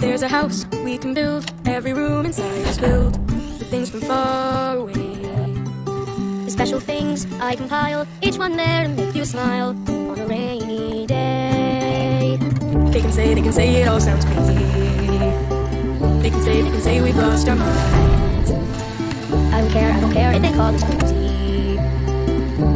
There's a house we can build, every room inside is filled with things from far away. The special things I compile, each one there to make you smile on a rainy day. They can say it all sounds crazy. They can say we've lost our minds. I don't care if they call us crazy.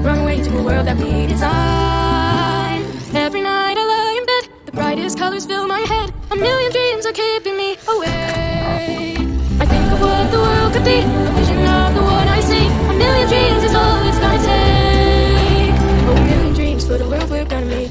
Run away to a world that we design. Every night I lie in bed, the brightest colors fill my head. A million dreams are keeping me awake. I think of what the world could be, a vision of the one I see. A million dreams is all it's gonna take. Oh, a million dreams for the world we're gonna make.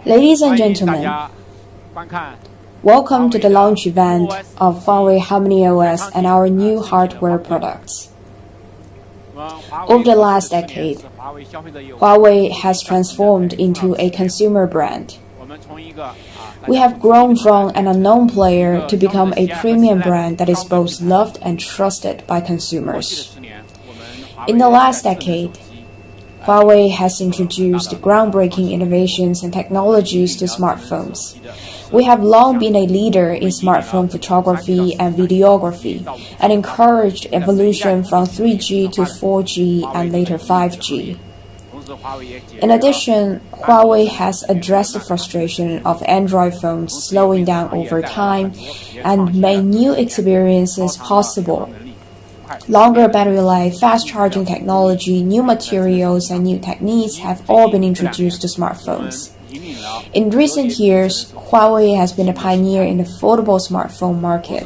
Ladies and gentlemen, welcome to the launch event of Huawei HarmnyOS and our new hardware products. Over the last decade, Huawei has transformed into a consumer brand. We have grown from an unknown player to become a premium brand that is both loved and trusted by consumers. In the last decade, Huawei has introduced groundbreaking innovations and technologies to smartphones. We have long been a leader in smartphone photography and videography and encouraged evolution from 3G to 4G and later 5G. In addition, Huawei has addressed the frustration of Android phones slowing down over time and made new experiences possible. Longer battery life, fast charging technology, new materials, and new techniques have all been introduced to smartphones. In recent years, Huawei has been a pioneer in the foldable smartphone market.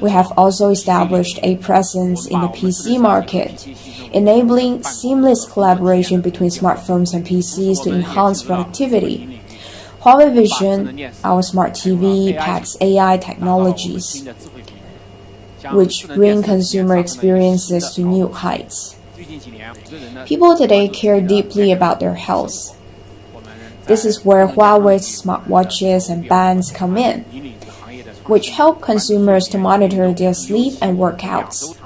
We have also established a presence in the PC market, enabling seamless collaboration between smartphones and PCs to enhance productivity. Huawei Vision, our smart TV, packs AI technologies, which bring consumer experiences to new heights. People today care deeply about their health. This is where Huawei's smartwatches and bands come in, which help consumers to monitor their sleep and workouts.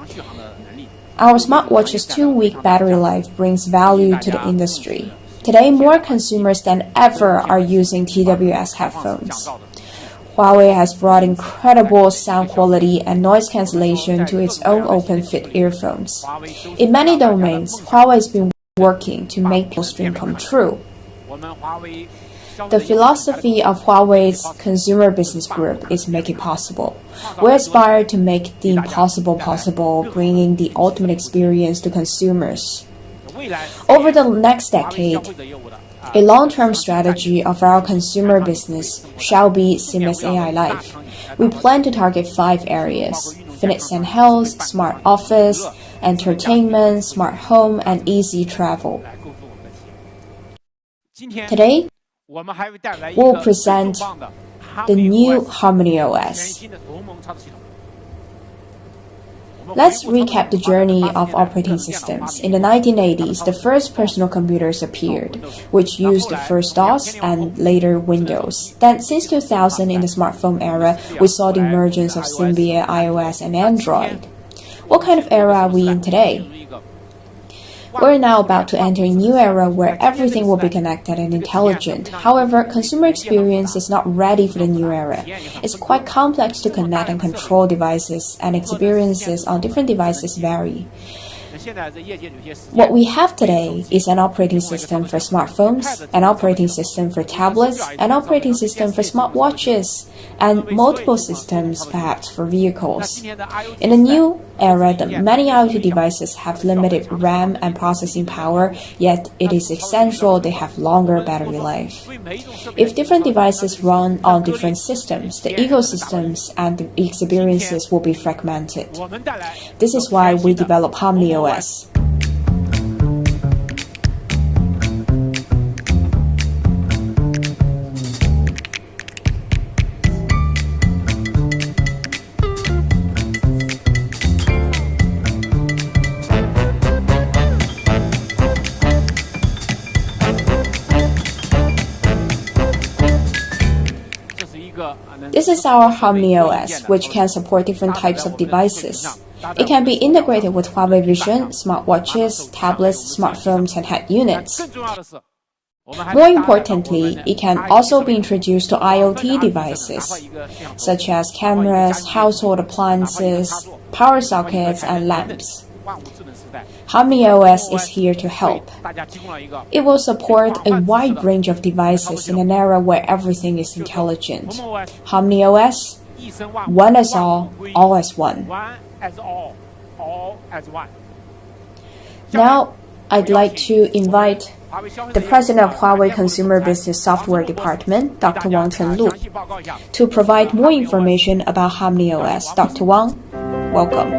Our smartwatch's 2-week battery life brings value to the industry. Today, more consumers than ever are using TWS headphones. Huawei has brought incredible sound quality and noise cancellation to its own open-fit earphones. In many domains, Huawei has been working to make people's dream come true. The philosophy of Huawei's consumer business group is make it possible. We aspire to make the impossible possible, bringing the ultimate experience to consumers. Over the next decade, a long-term strategy of our consumer business shall be seamless AI life. We plan to target 5 areas: fitness and health, smart office, entertainment, smart home, and easy travel. Today, we'll present the new HarmnyOS. Let's recap the journey of operating systems. In the 1980s, the first personal computers appeared, which used first DOS and later Windows. Then, since 2000, in the smartphone era, we saw the emergence of Symbian, iOS, and Android. What kind of era are we in today? We're now about to enter a new era where everything will be connected and intelligent. However, consumer experience is not ready for the new era. It's quite complex to connect and control devices, and experiences on different devices vary. What we have today is an operating system for smartphones, an operating system for tablets, an operating system for smartwatches, and multiple systems perhaps for vehicles. In the new era, many IoT devices have limited RAM and processing power, yet it is essential they have longer battery life. If different devices run on different systems, the ecosystems and the experiences will be fragmented. This is why we develop HarmnyOS. This is our HarmnyOS, which can support different types of devices. It can be integrated with Huawei Vision, smartwatches, tablets, smartphones, and head units. More importantly, it can also be introduced to IoT devices, such as cameras, household appliances, power sockets, and lamps. HarmnyOS is here to help. It will support a wide range of devices in an era where everything is intelligent. HarmnyOS, one as all as one. Now, I'd like to invite the president of Huawei Consumer Business Software Department, Dr. Wang Chenlu, to provide more information about HarmnyOS. Dr. Wang, welcome.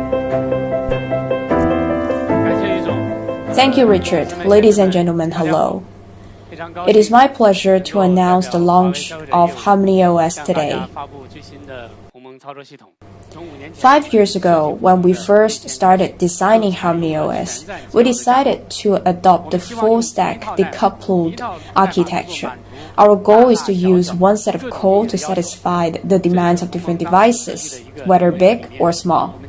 Thank you, Richard. Ladies and gentlemen, hello. It is my pleasure to announce the launch of HarmnyOS today. 5 years ago, when we first started designing HarmnyOS, we decided to adopt the full-stack decoupled architecture. Our goal is to use one set of code to satisfy the demands of different devices, whether big or small.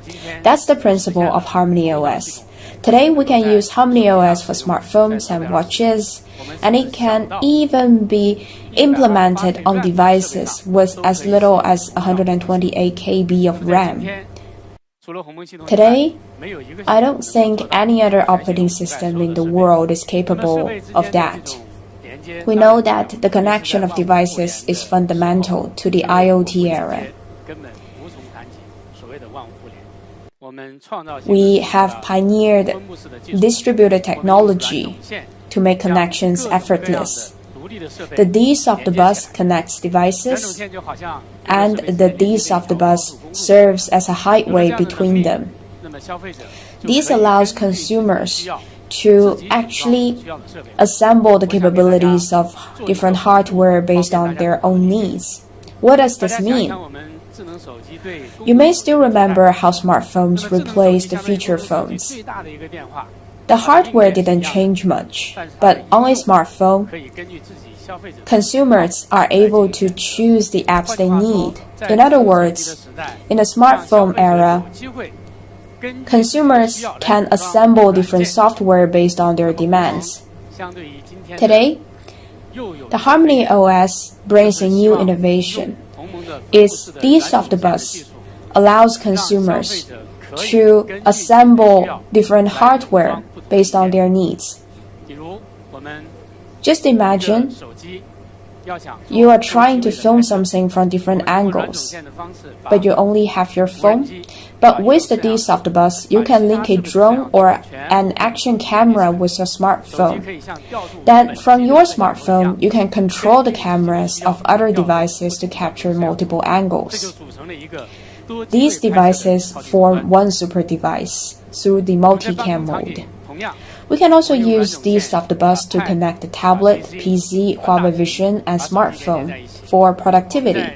That's the principle of HarmnyOS. Today, we can use HarmnyOS for smartphones and watches, and it can even be implemented on devices with as little as 128 KB of RAM. Today, I don't think any other operating system in the world is capable of that. We know that the connection of devices is fundamental to the IoT era. We have pioneered distributed technology to make connections effortless. The Ds of the bus connects devices, and the Ds of the bus serves as a highway between them. This allows consumers to actually assemble the capabilities of different hardware based on their own needs. What does this mean? You may still remember how smartphones replaced the feature phones. The hardware didn't change much, but on a smartphone, consumers are able to choose the apps they need. In other words, in the smartphone era, consumers can assemble different software based on their demands. Today, the HarmnyOS brings a new innovation. Its Ds of the bus allows consumers to assemble different hardware based on their needs. Just imagine You are trying to film something from different angles, but you only have your phone. But with the D-Soft Bus, you can link a drone or an action camera with your smartphone. Then, from your smartphone, you can control the cameras of other devices to capture multiple angles. These devices form one super device through the multicam mode. We can also use D-Soft Bus to connect the tablet, PC, Huawei Vision, and smartphone for productivity.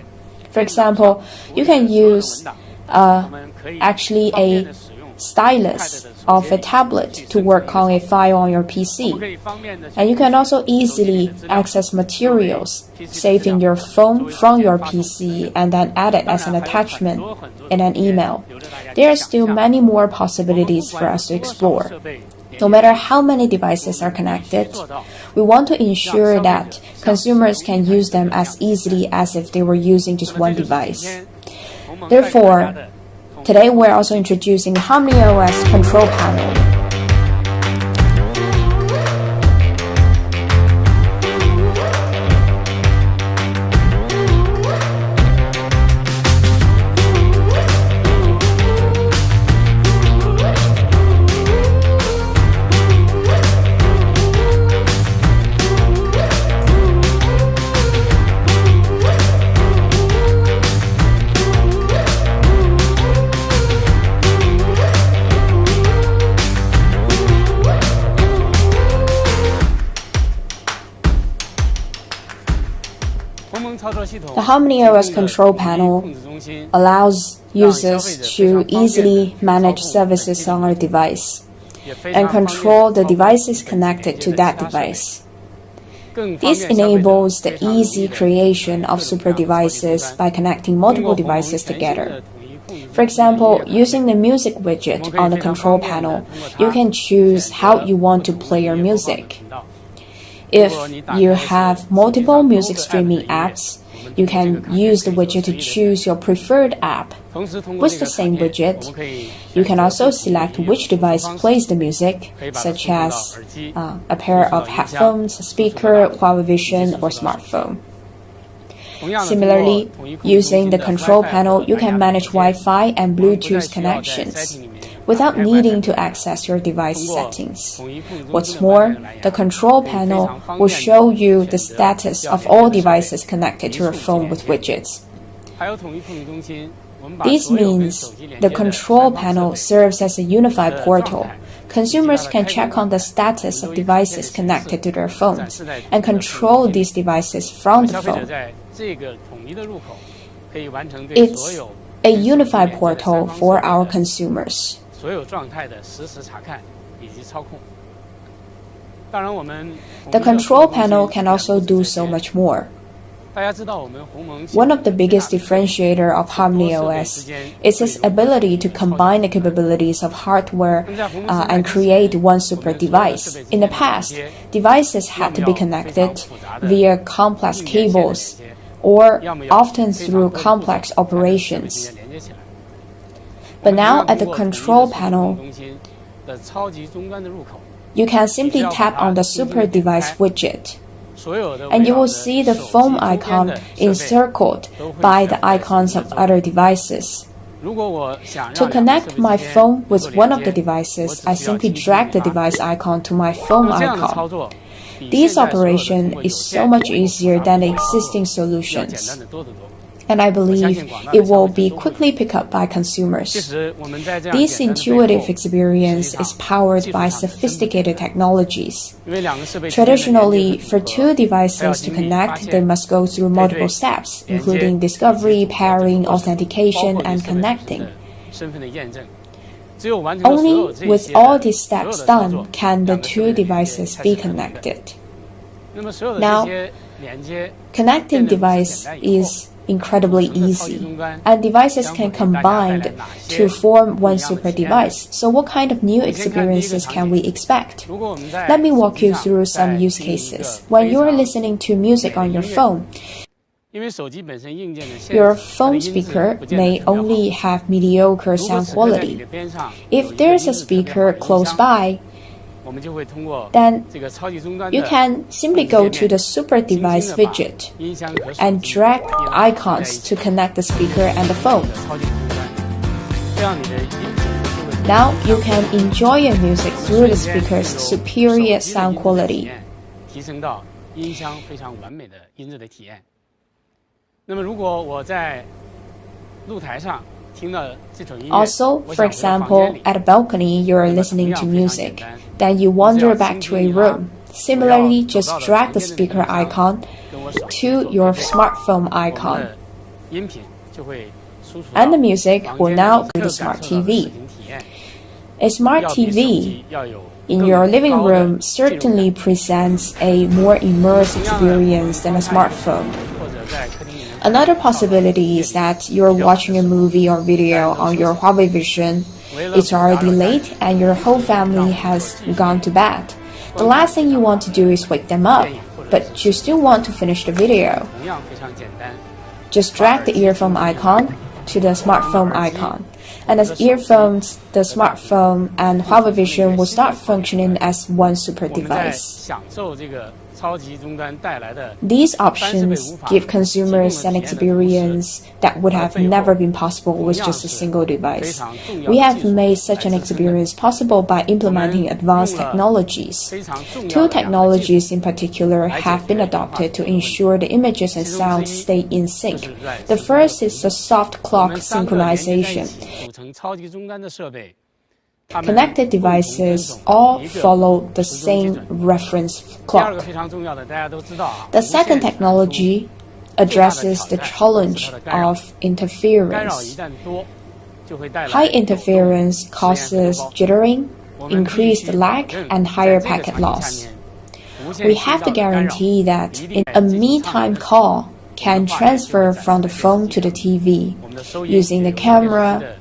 For example, you can use actually a stylus of a tablet to work on a file on your PC. And you can also easily access materials saved in your phone from your PC and then add it as an attachment in an email. There are still many more possibilities for us to explore. No matter how many devices are connected, we want to ensure that consumers can use them as easily as if they were using just one device. Therefore, today we're also introducing HarmnyOS control panel. The HarmnyOS control panel allows users to easily manage services on a device and control the devices connected to that device. This enables the easy creation of super devices by connecting multiple devices together. For example, using the music widget on the control panel, you can choose how you want to play your music. If you have multiple music streaming apps, you can use the widget to choose your preferred app. With the same widget, you can also select which device plays the music, such as a pair of headphones, a speaker, Huawei Vision, or smartphone. Similarly, using the control panel, you can manage Wi-Fi and Bluetooth connections without needing to access your device settings. What's more, the control panel will show you the status of all devices connected to your phone with widgets. This means the control panel serves as a unified portal. Consumers can check on the status of devices connected to their phones and control these devices from the phone. It's a unified portal for our consumers. The control panel can also do so much more. One of the biggest differentiators of HarmnyOS is its ability to combine the capabilities of hardware and create one super device. In the past, devices had to be connected via complex cables or often through complex operations. But now at the control panel, you can simply tap on the super device widget, and you will see the phone icon encircled by the icons of other devices. To connect my phone with one of the devices, I simply drag the device icon to my phone icon. This operation is so much easier than the existing solutions, and I believe it will be quickly picked up by consumers. This intuitive experience is powered by sophisticated technologies. Traditionally, for two devices to connect, they must go through multiple steps, including discovery, pairing, authentication, and connecting. Only with all these steps done can the two devices be connected. Now, connecting device is incredibly easy, and devices can combine to form one super device. So what kind of new experiences can we expect? Let me walk you through some use cases. When you are listening to music on your phone, your phone speaker may only have mediocre sound quality. If there's a speaker close by, then you can simply go to the Super Device widget and drag icons to connect the speaker and the phone. Now you can enjoy your music through the speaker's superior sound quality. Also, for example, at a balcony you are listening to music, then you wander back to a room. Similarly, just drag the speaker icon to your smartphone icon, and the music will now go to the smart TV. A smart TV in your living room certainly presents a more immersive experience than a smartphone. Another possibility is that you're watching a movie or video on your Huawei Vision. It's already late and your whole family has gone to bed. The last thing you want to do is wake them up, but you still want to finish the video. Just drag the earphone icon to the smartphone icon. And as earphones, the smartphone and Huawei Vision will start functioning as one super device. These options give consumers an experience that would have never been possible with just a single device. We have made such an experience possible by implementing advanced technologies. Two technologies in particular have been adopted to ensure the images and sounds stay in sync. The first is the soft clock synchronization. Connected devices all follow the same reference clock. The second technology addresses the challenge of interference. High interference causes jittering, increased lag, and higher packet loss. We have to guarantee that a me-time call can transfer from the phone to the TV using the camera,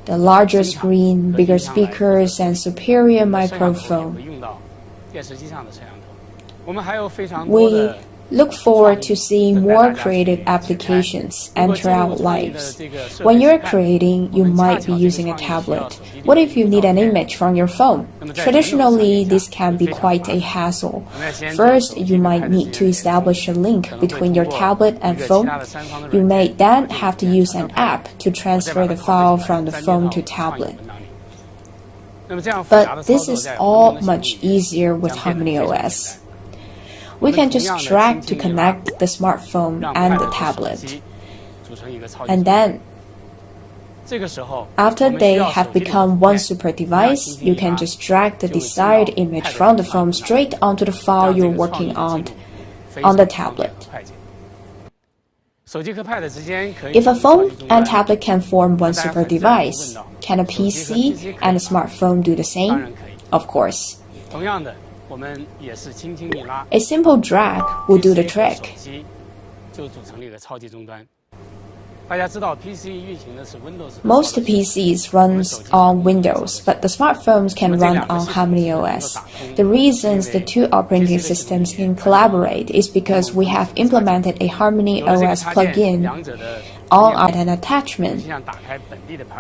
the larger screen, bigger speakers, and superior microphone. We look forward to seeing more creative applications enter our lives. When you're creating, you might be using a tablet. What if you need an image from your phone? Traditionally, this can be quite a hassle. First, you might need to establish a link between your tablet and phone. You may then have to use an app to transfer the file from the phone to tablet. But this is all much easier with HarmnyOS. We can just drag to connect the smartphone and the tablet. And then, after they have become one super device, you can just drag the desired image from the phone straight onto the file you're working on the tablet. If a phone and tablet can form one super device, can a PC and a smartphone do the same? Of course. A simple drag will do the trick. Most PCs run on Windows, but the smartphones can run on HarmnyOS. The reasons the two operating systems can collaborate is because we have implemented a HarmnyOS plugin on an attachment,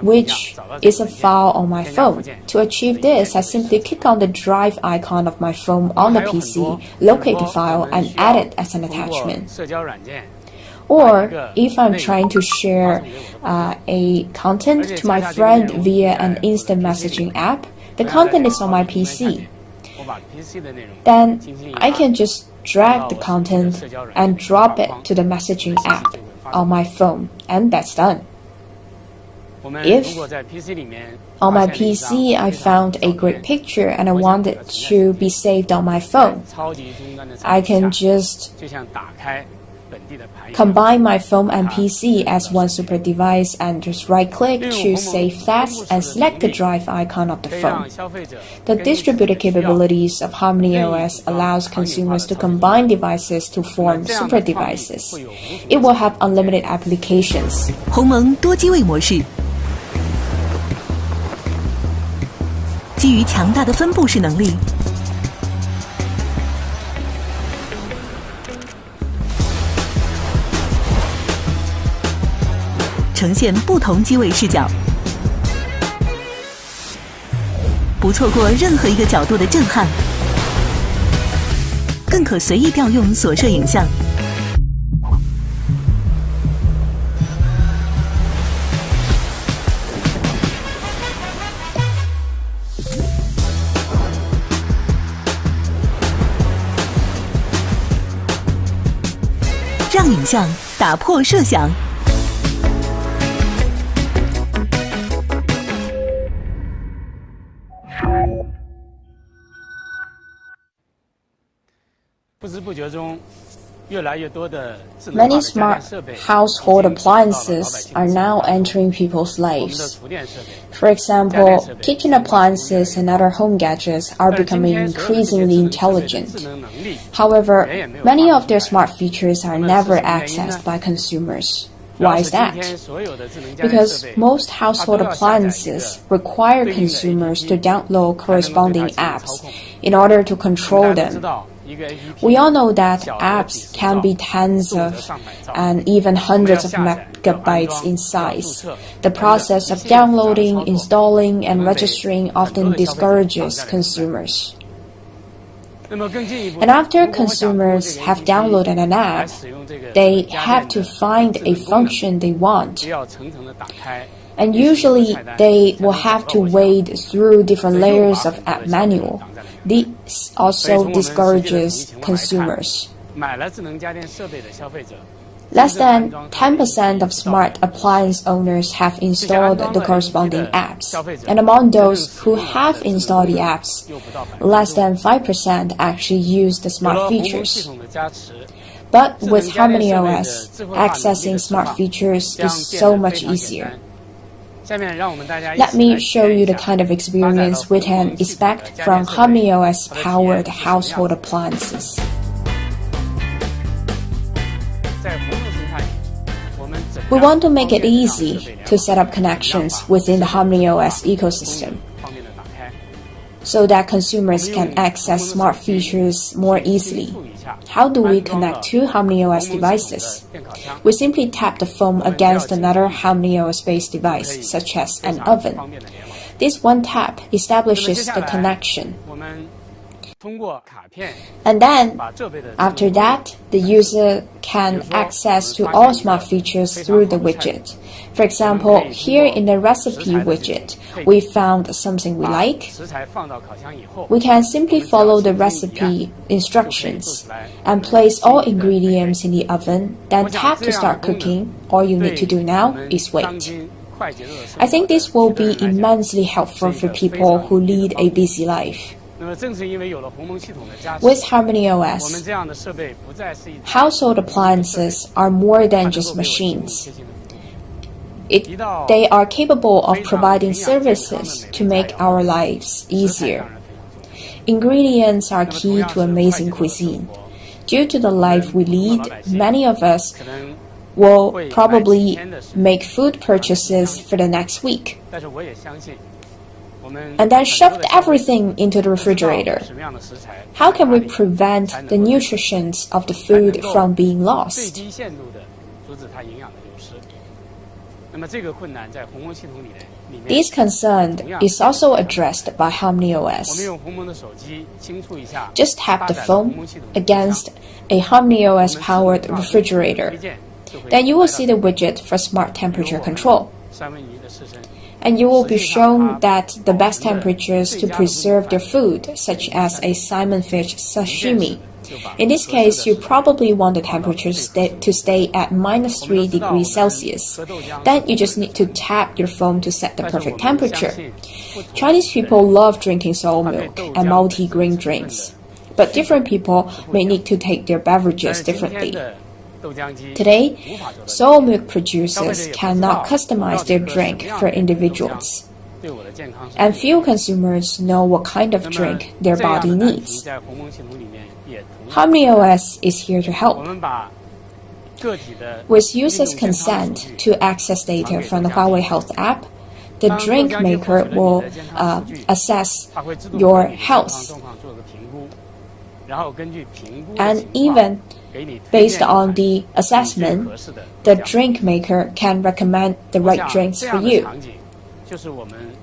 which is a file on my phone. To achieve this, I simply click on the drive icon of my phone on the PC, locate the file, and add it as an attachment. Or if I'm trying to share a content to my friend via an instant messaging app, the content is on my PC. Then I can just drag the content and drop it to the messaging app on my phone, and that's done. If on my PC I found a great picture and I want it to be saved on my phone, I can just combine my phone and PC as one super device and just right-click, choose Save As, and select the drive icon of the phone. The distributed capabilities of HarmnyOS allows consumers to combine devices to form super devices. It will have unlimited applications. 鸿蒙多机位模式基于强大的分布式能力，呈现不同机位视角，不不错过任何一个角度的震撼，更可随意调用所摄影像。让影像打破设想。Many smart household appliances are now entering people's lives. For example, kitchen appliances and other home gadgets are becoming increasingly intelligent. However, many of their smart features are never accessed by consumers. Why is that? Because most household appliances require consumers to download corresponding apps in order to control them. We all know that apps can be tens of and even hundreds of megabytes in size. The process of downloading, installing, and registering often discourages consumers. And after consumers have downloaded an app, they have to find a function they want. And usually they will have to wade through different layers of app manual. This also discourages consumers. Less than 10% of smart appliance owners have installed the corresponding apps, and among those who have installed the apps, less than 5% actually use the smart features. But with HarmnyOS, accessing smart features is so much easier. Let me show you the kind of experience we can expect from HarmnyOS-powered household appliances. We want to make it easy to set up connections within the HarmnyOS ecosystem so that consumers can access smart features more easily. How do we connect two HarmnyOS devices? We simply tap the phone against another HarmnyOS-based device, such as an oven. This one tap establishes the connection. And then, after that, the user can access to all smart features through the widget. For example, here in the recipe widget, we found something we like. We can simply follow the recipe instructions and place all ingredients in the oven, then tap to start cooking. All you need to do now is wait. I think this will be immensely helpful for people who lead a busy life. With HarmnyOS, household appliances are more than just machines. They are capable of providing services to make our lives easier. Ingredients are key to amazing cuisine. Due to the life we lead, many of us will probably make food purchases for the next week, and then shoved everything into the refrigerator. How can we prevent the nutrition of the food from being lost? This concern is also addressed by HarmnyOS. Just tap the phone against a HarmnyOS-powered refrigerator. Then you will see the widget for smart temperature control. And you will be shown that the best temperatures to preserve their food, such as a salmon fish sashimi. In this case, you probably want the temperature to stay at -3 degrees Celsius. Then you just need to tap your phone to set the perfect temperature. Chinese people love drinking soy milk and multi-grain drinks, but different people may need to take their beverages differently. Today, soy milk producers cannot customize their drink for individuals, and few consumers know what kind of drink their body needs. HarmnyOS is here to help. With users' consent to access data from the Huawei Health app, the drink maker will assess your health. And even based on the assessment, the drink maker can recommend the right drinks for you.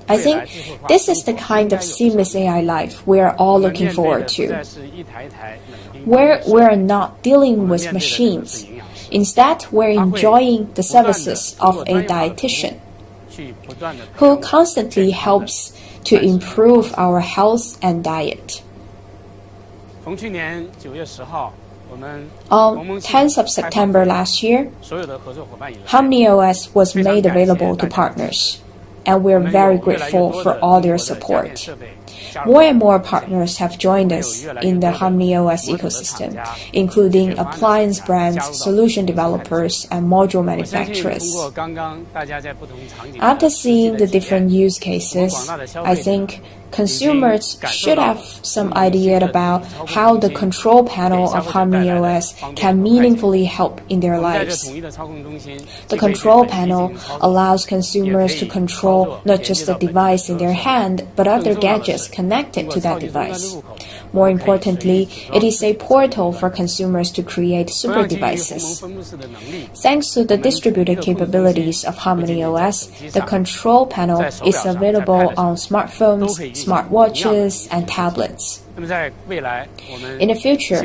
I think this is the kind of seamless AI life we are all looking forward to, where we're not dealing with machines. Instead, we're enjoying the services of a dietitian who constantly helps to improve our health and diet. On 10th of September last year, HarmnyOS was made available to partners, and we're very grateful for all their support. More and more partners have joined us in the HarmnyOS ecosystem, including appliance brands, solution developers, and module manufacturers. After seeing the different use cases, I think consumers should have some idea about how the control panel of HarmnyOS can meaningfully help in their lives. The control panel allows consumers to control not just the device in their hand, but other gadgets connected to that device. More importantly, it is a portal for consumers to create super devices. Thanks to the distributed capabilities of HarmnyOS, the control panel is available on smartphones, smartwatches, and tablets. In the future,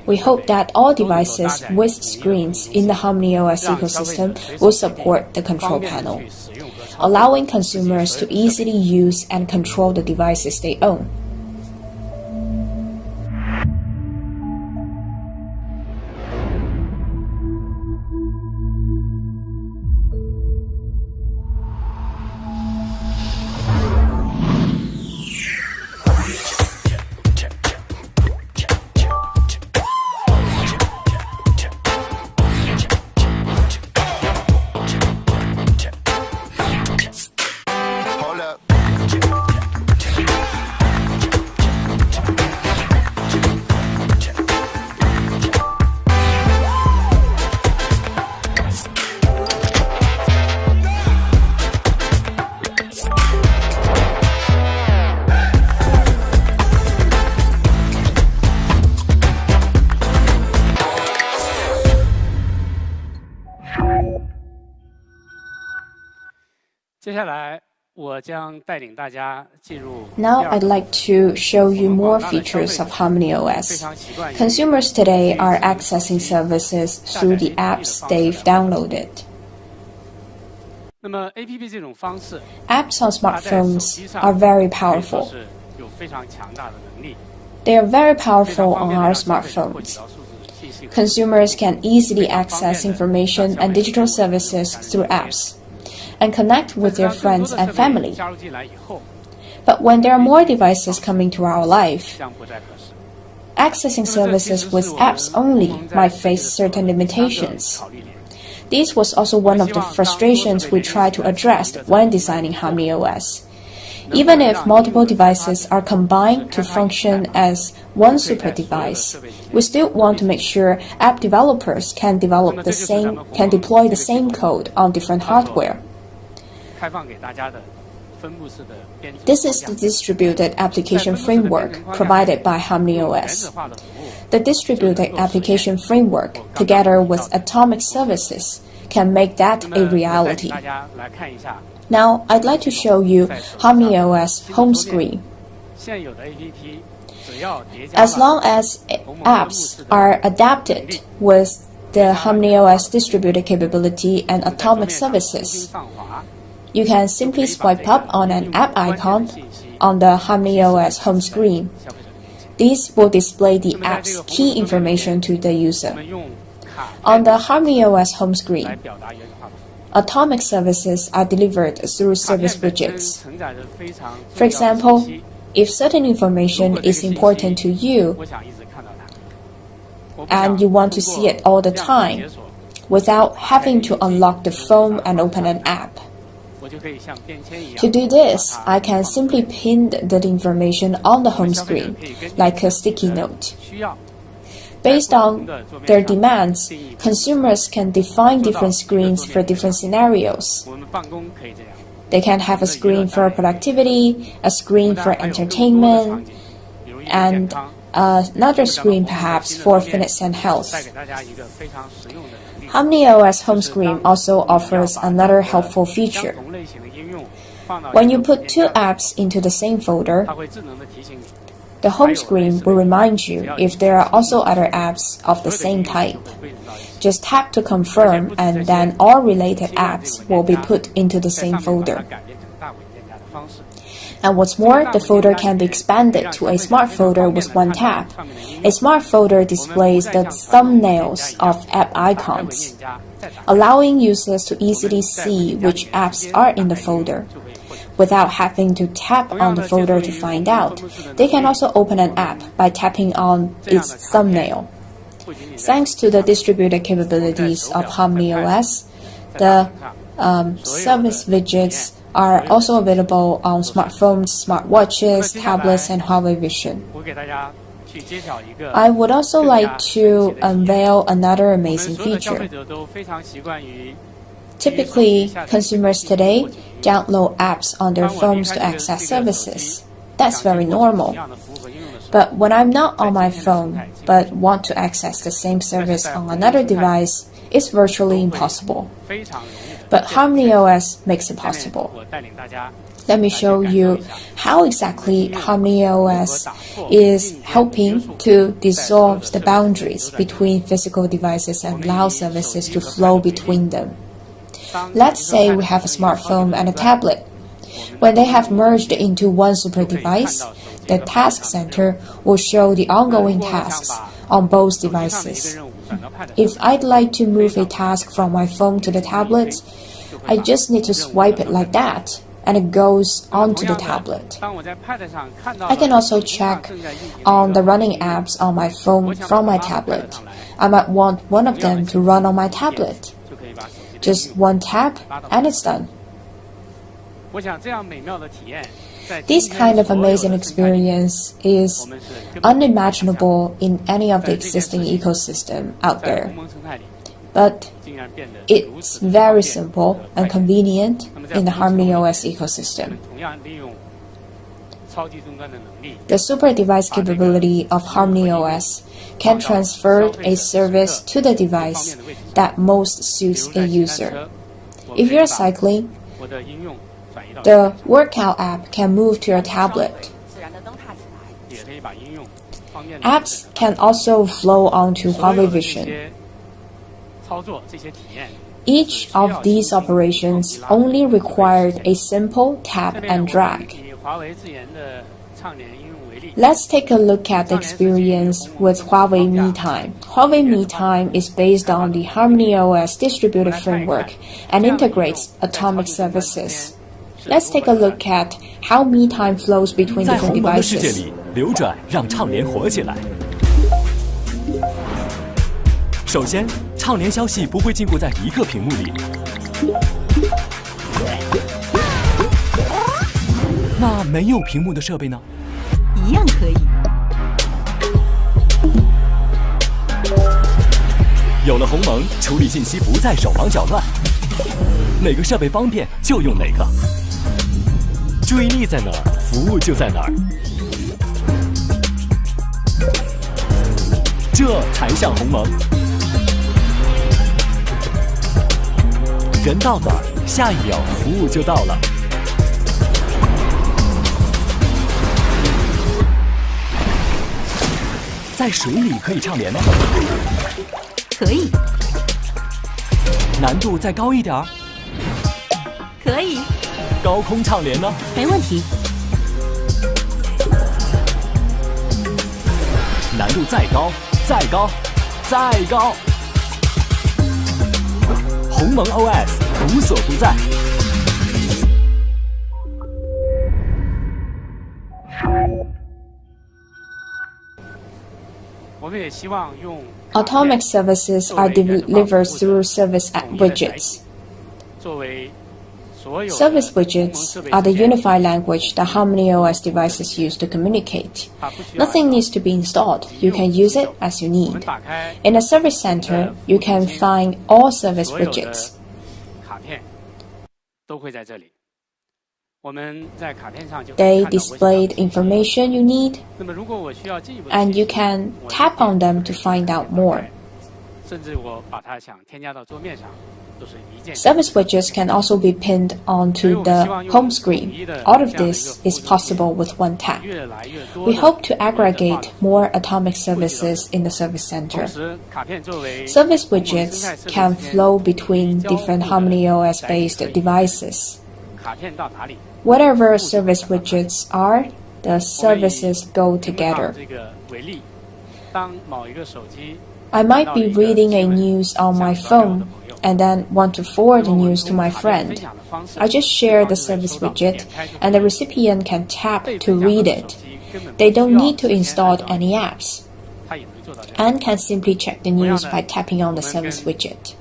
we hope that all devices with screens in the HarmnyOS ecosystem will support the control panel, allowing consumers to easily use and control the devices they own. Now I'd like to show you more features of HarmnyOS. Consumers today are accessing services through the apps they've downloaded. Apps on smartphones are very powerful. They are very powerful on our smartphones. Consumers can easily access information and digital services through apps and connect with their friends and family. But when there are more devices coming to our life, accessing services with apps only might face certain limitations. This was also one of the frustrations we tried to address when designing HarmnyOS. Even if multiple devices are combined to function as one super device, we still want to make sure app developers can deploy the same code on different hardware. This is the distributed application framework provided by HarmnyOS. The distributed application framework, together with atomic services, can make that a reality. Now, I'd like to show you HarmnyOS home screen. As long as apps are adapted with the HarmnyOS distributed capability and atomic services, you can simply swipe up on an app icon on the HarmnyOS home screen. This will display the app's key information to the user. On the HarmnyOS home screen, atomic services are delivered through service widgets. For example, if certain information is important to you and you want to see it all the time without having to unlock the phone and open an app, to do this, I can simply pin the information on the home screen, like a sticky note. Based on their demands, consumers can define different screens for different scenarios. They can have a screen for productivity, a screen for entertainment, and another screen perhaps for fitness and health. HarmnyOS home screen also offers another helpful feature. When you put two apps into the same folder, the home screen will remind you if there are also other apps of the same type. Just tap to confirm and then all related apps will be put into the same folder. And what's more, the folder can be expanded to a smart folder with one tap. A smart folder displays the thumbnails of app icons, allowing users to easily see which apps are in the folder. Without having to tap on the folder to find out, they can also open an app by tapping on its thumbnail. Thanks to the distributed capabilities of HarmnyOS, the service widgets are also available on smartphones, smartwatches, tablets, and Huawei Vision. I would also like to unveil another amazing feature. Typically, consumers today download apps on their phones to access services. That's very normal. But when I'm not on my phone but want to access the same service on another device, it's virtually impossible. But HarmnyOS makes it possible. Let me show you how exactly HarmnyOS is helping to dissolve the boundaries between physical devices and allow services to flow between them. Let's say we have a smartphone and a tablet. When they have merged into one super device, the task center will show the ongoing tasks on both devices. If I'd like to move a task from my phone to the tablet, I just need to swipe it like that, and it goes onto the tablet. I can also check on the running apps on my phone from my tablet. I might want one of them to run on my tablet. Just one tap, and it's done. This kind of amazing experience is unimaginable in any of the existing ecosystem out there. But it's very simple and convenient in the HarmnyOS ecosystem. The super device capability of HarmnyOS can transfer a service to the device that most suits a user. If you're cycling, the workout app can move to your tablet. Apps can also flow onto Huawei Vision. Each of these operations only required a simple tap and drag. Let's take a look at the experience with Huawei MeTime. Huawei MeTime is based on the HarmnyOS distributed framework and integrates atomic services. Let's take a look at how MeTime flows between different devices. 在鸿蒙的世界里，流转让畅联活起来。首先，畅联消息不会禁锢在一个屏幕里。那没有屏幕的设备呢？一样可以。有了鸿蒙，处理信息不再手忙脚乱，哪个设备方便就用哪个。注意力在哪儿，服务就在哪儿。这才像鸿蒙。人到哪儿，下一秒服务就到了。在水里可以畅联吗？可以。难度再高一点儿？可以。高空畅联呢？没问题。难度再高，再高，再高。鸿蒙 OS 无所不在。Atomic services are delivered through service widgets. Service widgets are the unified language that HarmnyOS devices use to communicate. Nothing needs to be installed. You can use it as you need. In a service center, you can find all service widgets. They displayed information you need, and you can tap on them to find out more. Service widgets can also be pinned onto the home screen. All of this is possible with one tap. We hope to aggregate more atomic services in the service center. Service widgets can flow between different HarmnyOS-based devices. Whatever service widgets are, the services go together. I might be reading a news on my phone and then want to forward the news to my friend. I just share the service widget and the recipient can tap to read it. They don't need to install any apps and can simply check the news by tapping on the service widget.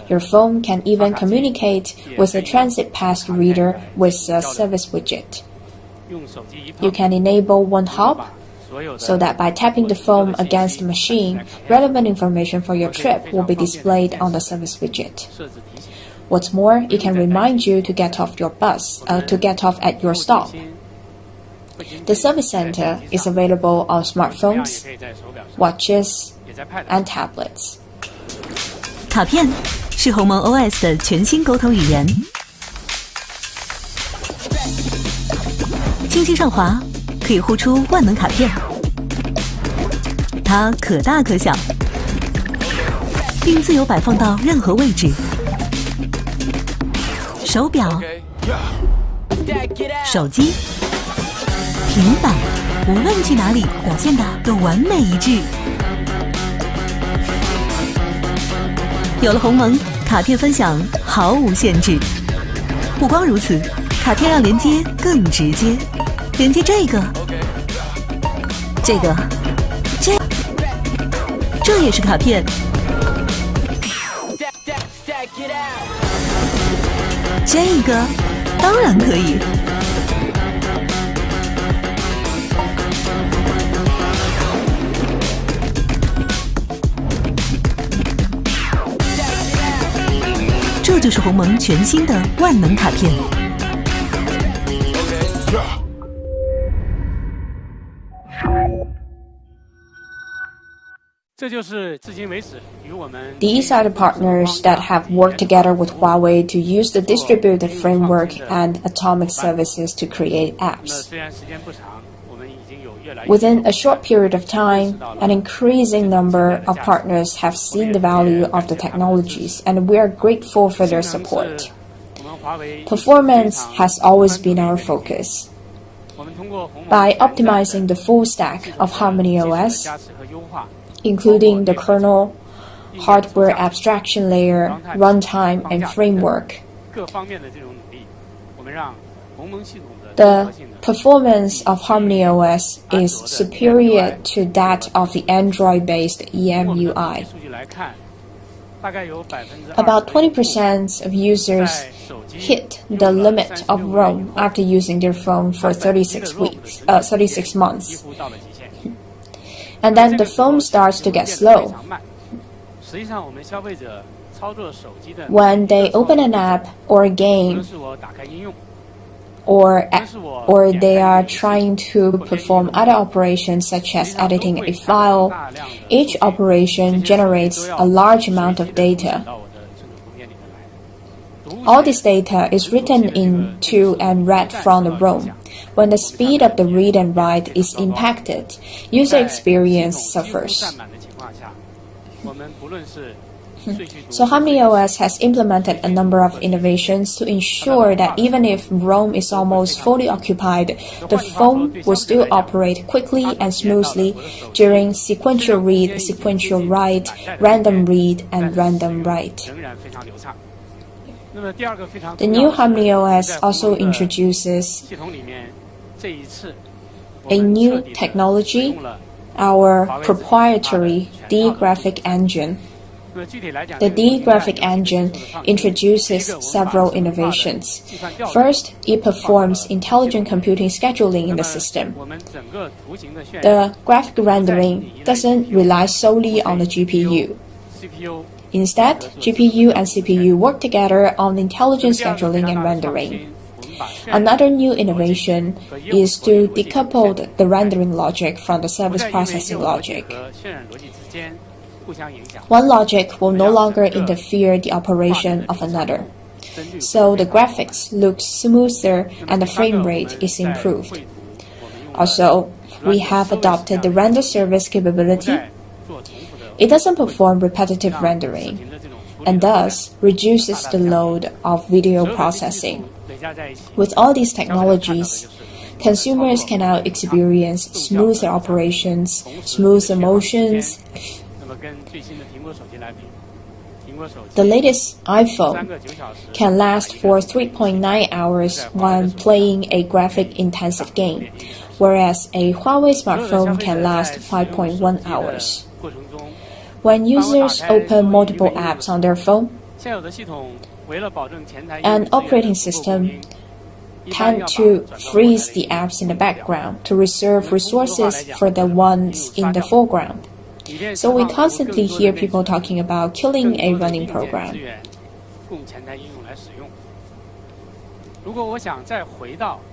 Your phone can even communicate with a transit pass reader with a service widget. You can enable one hop so that by tapping the phone against the machine, relevant information for your trip will be displayed on the service widget. What's more, it can remind you to get off at your stop. The service center is available on smartphones, watches, and tablets. 卡片是鸿蒙 OS 的全新沟通语言，轻轻上滑可以呼出万能卡片，它可大可小，并自由摆放到任何位置。手表、手机、平板，无论去哪里，表现的都完美一致。有了鸿蒙，卡片分享毫无限制。不光如此，卡片让连接更直接，连接这个，这也是卡片。这个当然可以。这就是鸿蒙全新的万能卡片。These are the partners that have worked together with Huawei to use the distributed framework and atomic services to create apps. Within a short period of time, an increasing number of partners have seen the value of the technologies, and we are grateful for their support. Performance has always been our focus. By optimizing the full stack of HarmnyOS, including the kernel, hardware abstraction layer, runtime, and framework, the performance of HarmnyOS is superior to that of the Android-based EMUI. About 20% of users hit the limit of ROM after using their phone for 36 months. And then the phone starts to get slow. When they open an app or a game, or they are trying to perform other operations such as editing a file, each operation generates a large amount of data. All this data is written into and read from the ROM. When the speed of the read and write is impacted, user experience suffers. So HarmnyOS has implemented a number of innovations to ensure that even if ROM is almost fully occupied, the phone will still operate quickly and smoothly during sequential read, sequential write, random read, and random write. The new HarmnyOS also introduces a new technology, our proprietary D graphic engine. The D graphic engine introduces several innovations. First, it performs intelligent computing scheduling in the system. The graphic rendering doesn't rely solely on the GPU. Instead, GPU and CPU work together on intelligent scheduling and rendering. Another new innovation is to decouple the rendering logic from the service processing logic. One logic will no longer interfere the operation of another. So the graphics look smoother and the frame rate is improved. Also, we have adopted the render service capability. It doesn't perform repetitive rendering and thus reduces the load of video processing. With all these technologies, consumers can now experience smoother operations, smoother motions. The latest iPhone can last for 3.9 hours when playing a graphic-intensive game, whereas a Huawei smartphone can last 5.1 hours. When users open multiple apps on their phone, an operating system tend to freeze the apps in the background to reserve resources for the ones in the foreground. So we constantly hear people talking about killing a running program.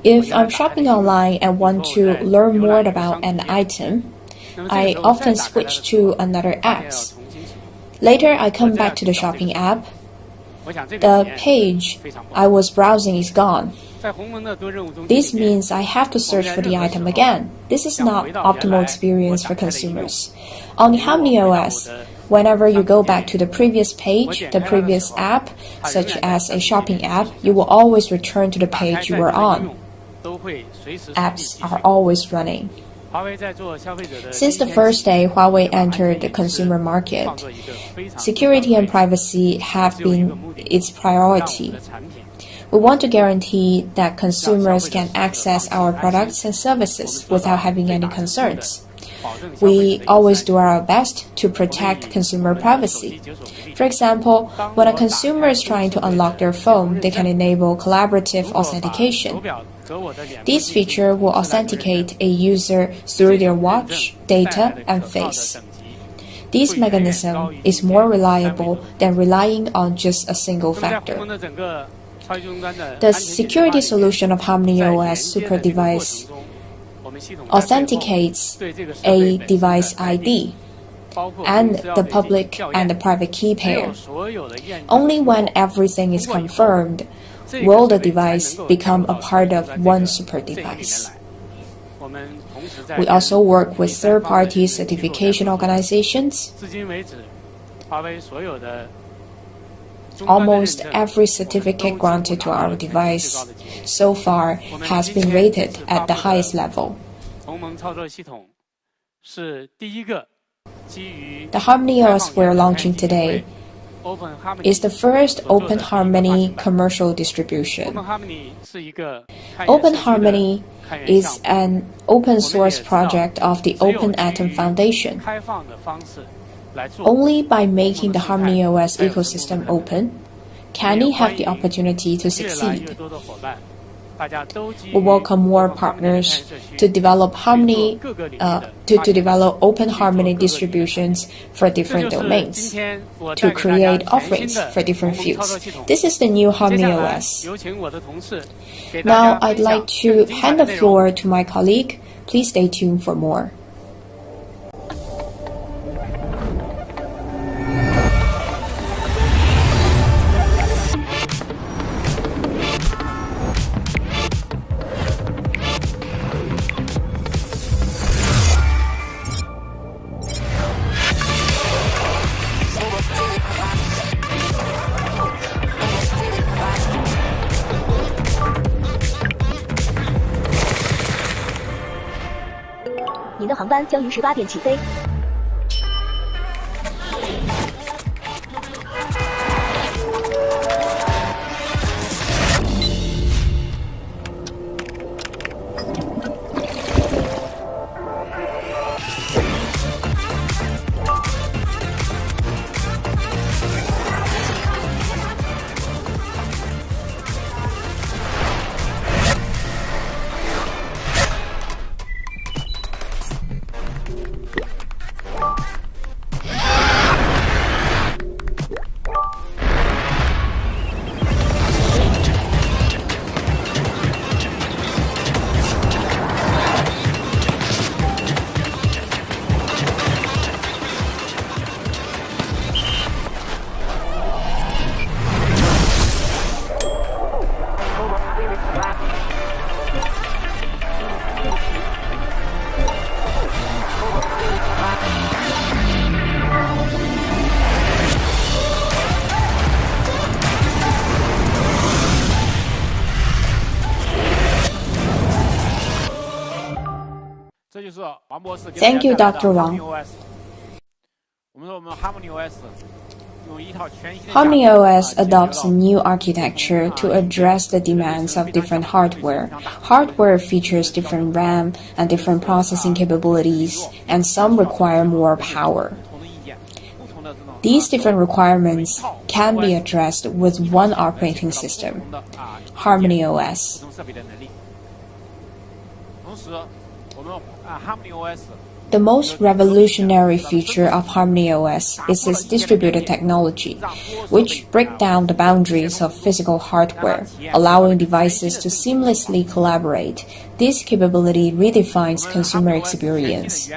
If I'm shopping online and want to learn more about an item, I often switch to another app. Later, I come back to the shopping app. The page I was browsing is gone. This means I have to search for the item again. This is not optimal experience for consumers. On the HarmnyOS, whenever you go back to the previous page, the previous app, such as a shopping app, you will always return to the page you were on. Apps are always running. Since the first day Huawei entered the consumer market, security and privacy have been its priority. We want to guarantee that consumers can access our products and services without having any concerns. We always do our best to protect consumer privacy. For example, when a consumer is trying to unlock their phone, they can enable collaborative authentication. This feature will authenticate a user through their watch, data, and face. This mechanism is more reliable than relying on just a single factor. The security solution of HarmnyOS Super Device authenticates a device ID and the public and the private key pair. Only when everything is confirmed will the device become a part of one super device. We also work with third-party certification organizations. Almost every certificate granted to our device so far has been rated at the highest level. The HarmnyOS we're launching today is the first Open Harmony commercial distribution. Open Harmony is an open source project of the Open Atom Foundation. Only by making the HarmnyOS ecosystem open can it have the opportunity to succeed. We welcome more partners to develop develop Open Harmony distributions for different domains, to create offerings for different fields. This is the new HarmnyOS. Now I'd like to hand the floor to my colleague. Please stay tuned for more.您的航班将于18点起飞。Thank you, Dr. Wang. HarmnyOS adopts a new architecture to address the demands of different hardware. Hardware features different RAM and different processing capabilities, and some require more power. These different requirements can be addressed with one operating system, HarmnyOS. The most revolutionary feature of HarmnyOS is its distributed technology, which breaks down the boundaries of physical hardware, allowing devices to seamlessly collaborate. This capability redefines consumer experience.